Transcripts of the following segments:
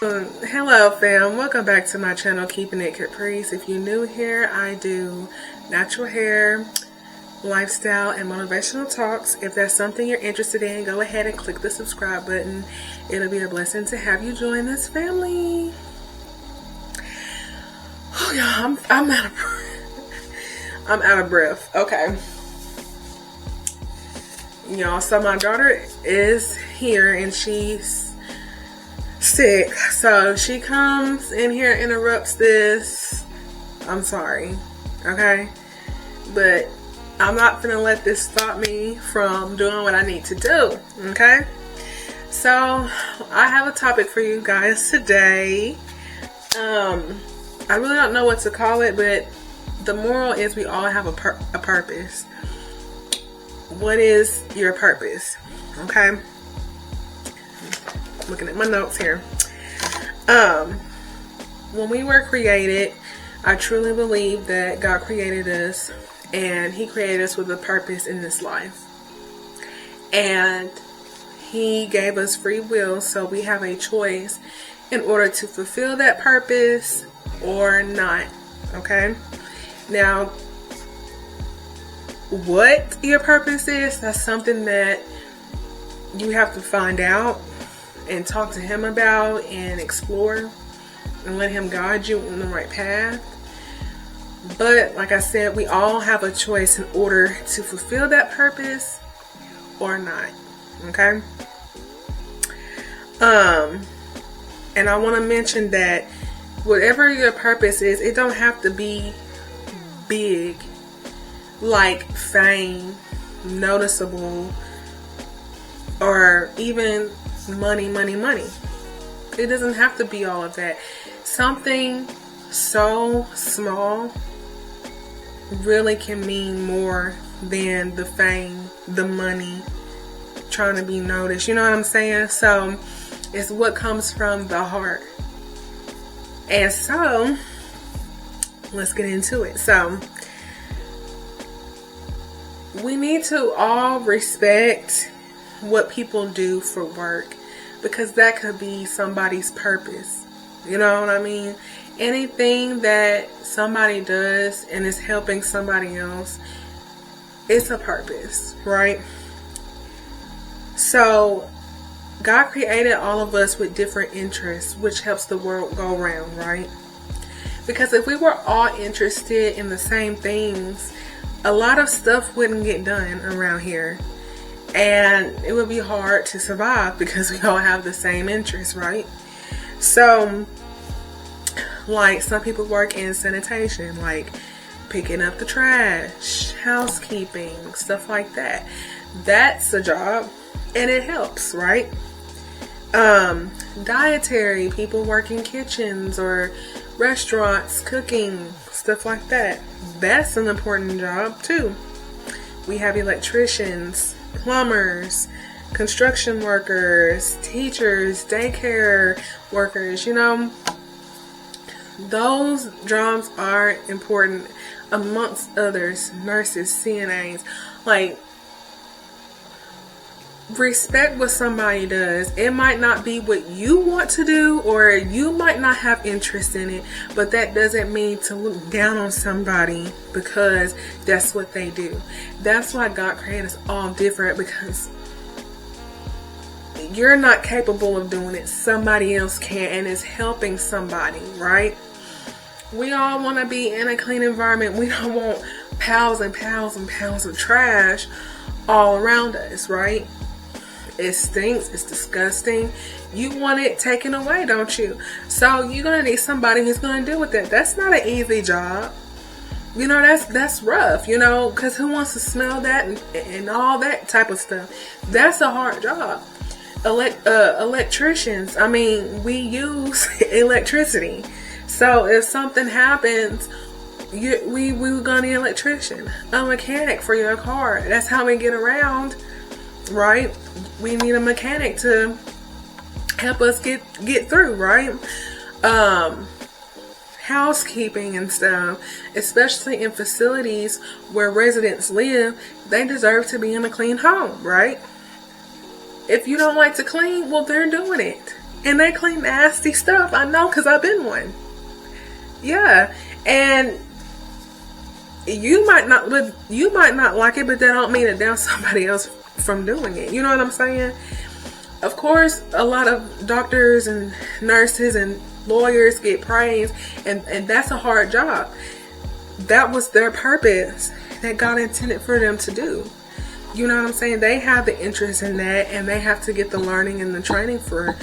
Hello fam, welcome back to my channel Keeping It Caprice. If you're new here, I do natural hair, lifestyle, and motivational talks. If that's something you're interested in, go ahead and click the subscribe button. It'll be a blessing to have you join this family. Oh yeah, I'm out of breath. I'm out of breath. Okay. Y'all, so my daughter is here and she's sick, so she comes in here, interrupts this. I'm sorry, okay, but I'm not gonna let this stop me from doing what I need to do, okay? So I have a topic for you guys today. I really don't know what to call it, but the moral is we all have a purpose. What is your purpose? Okay, looking at my notes here. When we were created, I truly believe that God created us and He created us with a purpose in this life, and He gave us free will, so we have a choice in order to fulfill that purpose or not. Okay, now what your purpose is, that's something that you have to find out and talk to Him about and explore and let Him guide you on the right path. But like I said, we all have a choice in order to fulfill that purpose or not. Okay? And I want to mention that whatever your purpose is, it don't have to be big, like fame, noticeable, or even money. It doesn't have to be all of that. Something so small really can mean more than the fame, the money, trying to be noticed. You know what I'm saying? So it's what comes from the heart. And so let's get into it. So we need to all respect what people do for work, because that could be somebody's purpose. You know what I mean? Anything that somebody does and is helping somebody else, it's a purpose, right? So God created all of us with different interests, which helps the world go round, right? Because if we were all interested in the same things, a lot of stuff wouldn't get done around here. And it would be hard to survive because we all have the same interests, right? So, like, some people work in sanitation, like picking up the trash, housekeeping, stuff like that. That's a job and it helps, right? Dietary, people work in kitchens or restaurants, cooking, stuff like that. That's an important job too. We have electricians, plumbers, construction workers, teachers, daycare workers. You know, those jobs are important, amongst others, nurses, CNAs. Like, respect what somebody does. It might not be what you want to do, or you might not have interest in it, but that doesn't mean to look down on somebody because that's what they do. That's why God created us all different, because you're not capable of doing it. Somebody else can, and it's helping somebody, right? We all want to be in a clean environment. We don't want piles and piles and piles of trash all around us, right? It stinks. It's disgusting. You want it taken away, don't you? So you're going to need somebody who's going to deal with it. That's not an easy job. You know, that's rough, you know, because who wants to smell that and all that type of stuff? That's a hard job. Electricians, I mean, we use electricity. So if something happens, we're going to need an electrician, a mechanic for your car. That's how we get around, right? We need a mechanic to help us get through, right? Housekeeping and stuff, especially in facilities where residents live, they deserve to be in a clean home, right? If you don't like to clean, well, they're doing it. And they clean nasty stuff. I know, because I've been one. Yeah. And you might not like it, but that don't mean it down somebody else from doing it. You know what I'm saying? Of course, a lot of doctors and nurses and lawyers get praised, and that's a hard job. That was their purpose that God intended for them to do. You know what I'm saying? They have the interest in that, and they have to get the learning and the training for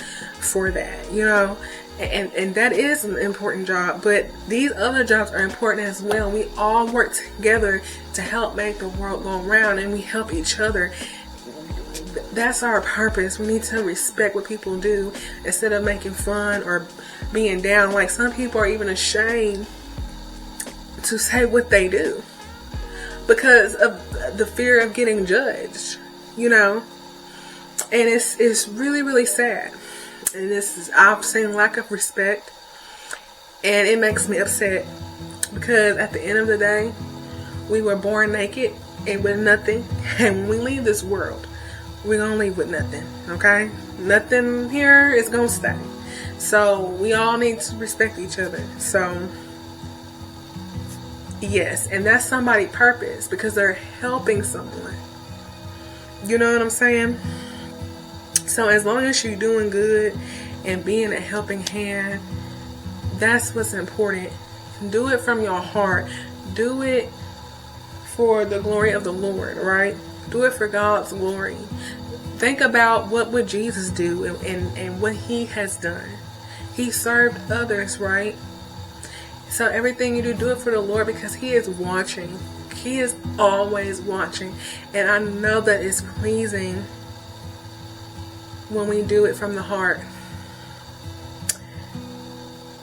that, you know. And that is an important job, but these other jobs are important as well. We all work together to help make the world go around, and we help each other. That's our purpose. We need to respect what people do instead of making fun or being down. Like, some people are even ashamed to say what they do because of the fear of getting judged, you know. And it's really, really sad. And I've seen lack of respect, and it makes me upset, because at the end of the day, we were born naked and with nothing, and when we leave this world, we're gonna leave with nothing. Okay, nothing here is gonna stay. So we all need to respect each other. So yes, and that's somebody's purpose, because they're helping someone. You know what I'm saying? So as long as you're doing good and being a helping hand, that's what's important. Do it from your heart. Do it for the glory of the Lord, right? Do it for God's glory. Think about what would Jesus do and what he has done. He served others, right? So everything you do it for the Lord, because he is watching. He is always watching. And I know that it's pleasing when we do it from the heart.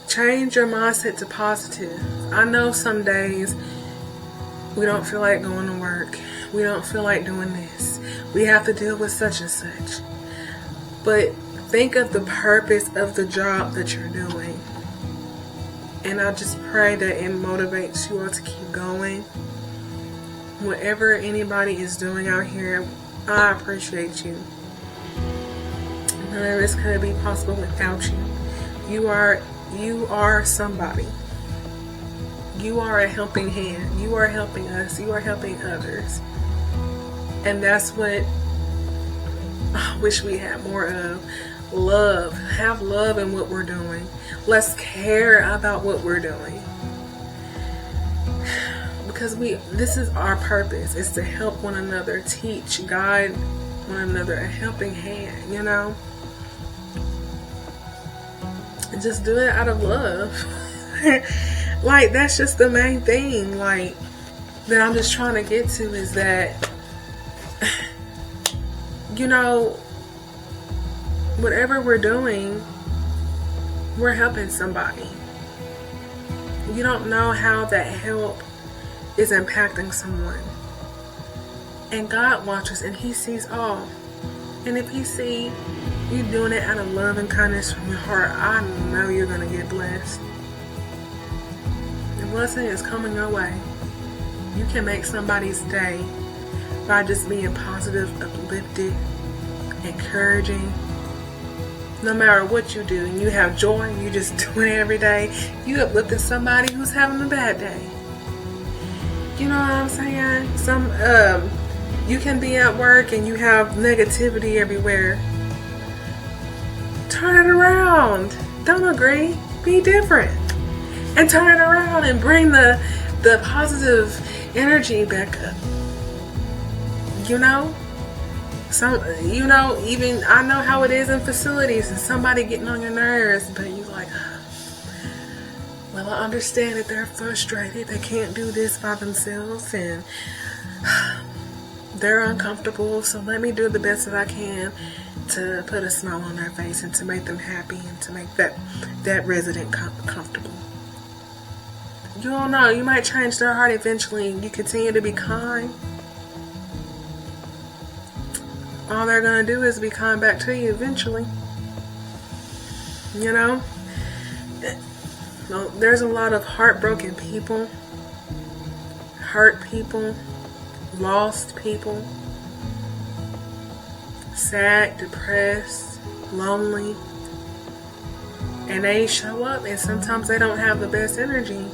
Change your mindset to positive. I know some days we don't feel like going to work. We don't feel like doing this. We have to deal with such and such. But think of the purpose of the job that you're doing. And I just pray that it motivates you all to keep going. Whatever anybody is doing out here, I appreciate you. None of this could be possible without you. You are somebody. You are a helping hand. You are helping us. You are helping others. And that's what I wish we had more of. Love. Have love in what we're doing. Let's care about what we're doing. Because this is our purpose. It's to help one another, teach, guide one another, a helping hand, you know. Just do it out of love. Like, that's just the main thing, like, that I'm just trying to get to, is that, you know, whatever we're doing, we're helping somebody. You don't know how that help is impacting someone. And God watches, and he sees all. And if he see you doing it out of love and kindness from your heart, I know you're going to get blessed. The blessing is coming your way. You can make somebody's day by just being positive, uplifted, encouraging. No matter what you do, and you have joy, and you just do it every day, you uplifted somebody who's having a bad day. You know what I'm saying? You can be at work and you have negativity everywhere. Turn it around. Don't agree. Be different. And turn it around and bring the positive energy back up. You know? Even I know how it is in facilities and somebody getting on your nerves, but you like, well, I understand that they're frustrated. They can't do this by themselves and they're uncomfortable, so let me do the best that I can to put a smile on their face and to make them happy and to make that resident comfortable. You don't know, you might change their heart eventually. You continue to be kind. All they're going to do is be kind back to you eventually. You know? There's a lot of heartbroken people, hurt people, lost people, sad, depressed, lonely. and they show up, and sometimes they don't have the best energy.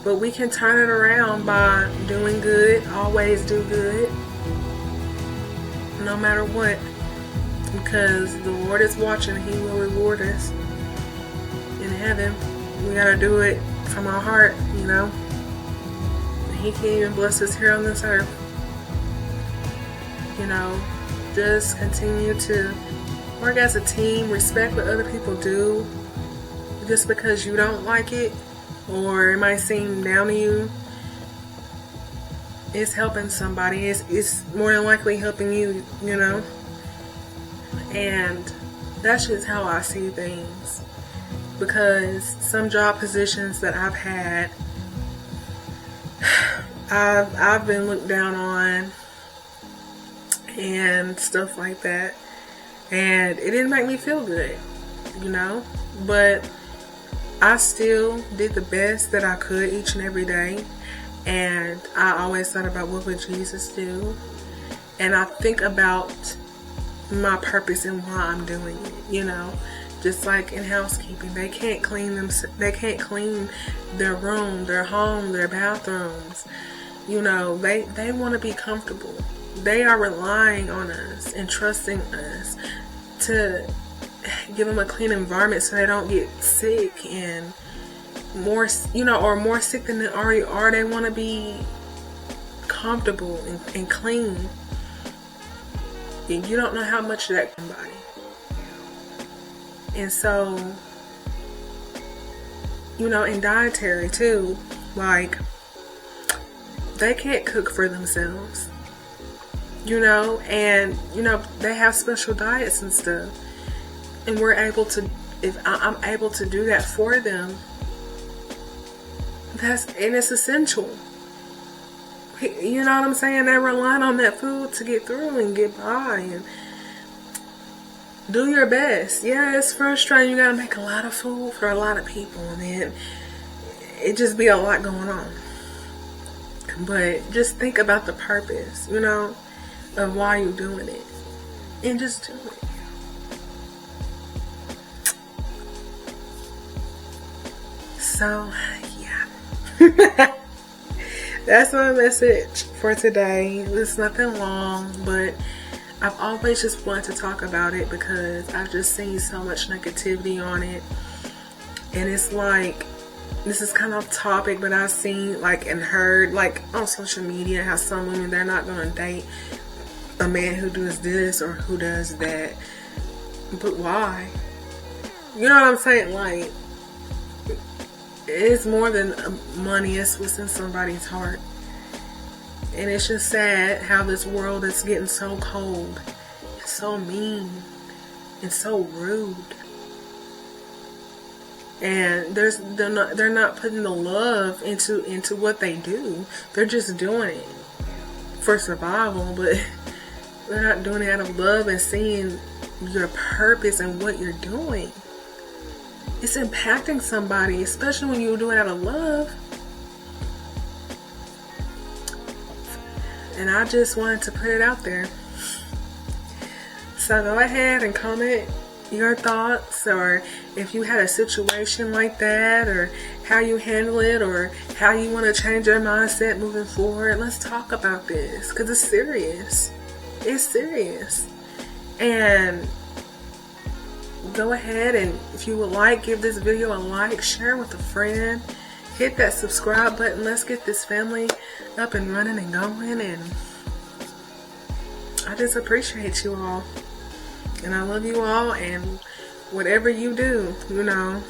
But we can turn it around by doing good, always do good, no matter what. Because the Lord is watching, He will reward us in heaven. We gotta do it from our heart, you know. He can even bless us here on this earth. You know, just continue to work as a team, respect what other people do. Just because you don't like it, or it might seem down to you, it's helping somebody. It's more than likely helping you, you know. And that's just how I see things. Because some job positions that I've had, I've been looked down on and stuff like that, and it didn't make me feel good, you know. But I still did the best that I could each and every day, and I always thought about what would Jesus do, and I think about my purpose and why I'm doing it, you know. Just like in housekeeping, they can't clean their room, their home, their bathrooms. You know, they want to be comfortable. They are relying on us and trusting us to give them a clean environment so they don't get sick and more, you know, or more sick than they already are. They want to be comfortable and clean. And you don't know how much that can buy. And so, you know, in dietary too, like, they can't cook for themselves, you know, and, you know, they have special diets and stuff. And we're able to, if I'm able to do that for them, and it's essential. You know what I'm saying? They're relying on that food to get through and get by and do your best. Yeah, it's frustrating. You gotta make a lot of food for a lot of people, and then it just be a lot going on. But just think about the purpose, you know, of why you're doing it, and just do it. So, yeah. That's my message for today. It's nothing long, but I've always just wanted to talk about it because I've just seen so much negativity on it. And it's like, this is kind of topic, but I've seen like and heard like on social media how some women, they're not going to date a man who does this or who does that. But why? You know what I'm saying? Like, it's more than money. It's what's in somebody's heart. And it's just sad how this world is getting so cold, and so mean, and so rude. And they're not putting the love into what they do. They're just doing it for survival, but they're not doing it out of love and seeing your purpose and what you're doing. It's impacting somebody, especially when you do it out of love. And I just wanted to put it out there. So go ahead and comment your thoughts, or if you had a situation like that, or how you handle it, or how you want to change your mindset moving forward. Let's talk about this, because it's serious. It's serious. And go ahead, and if you would like, give this video a like, share with a friend, hit that subscribe button. Let's get this family up and running and going. And I just appreciate you all, and I love you all, and whatever you do, you know,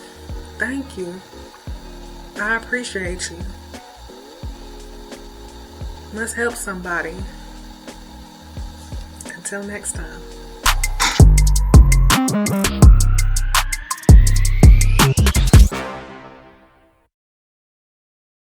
thank you. I appreciate you. Let's help somebody. Until next time.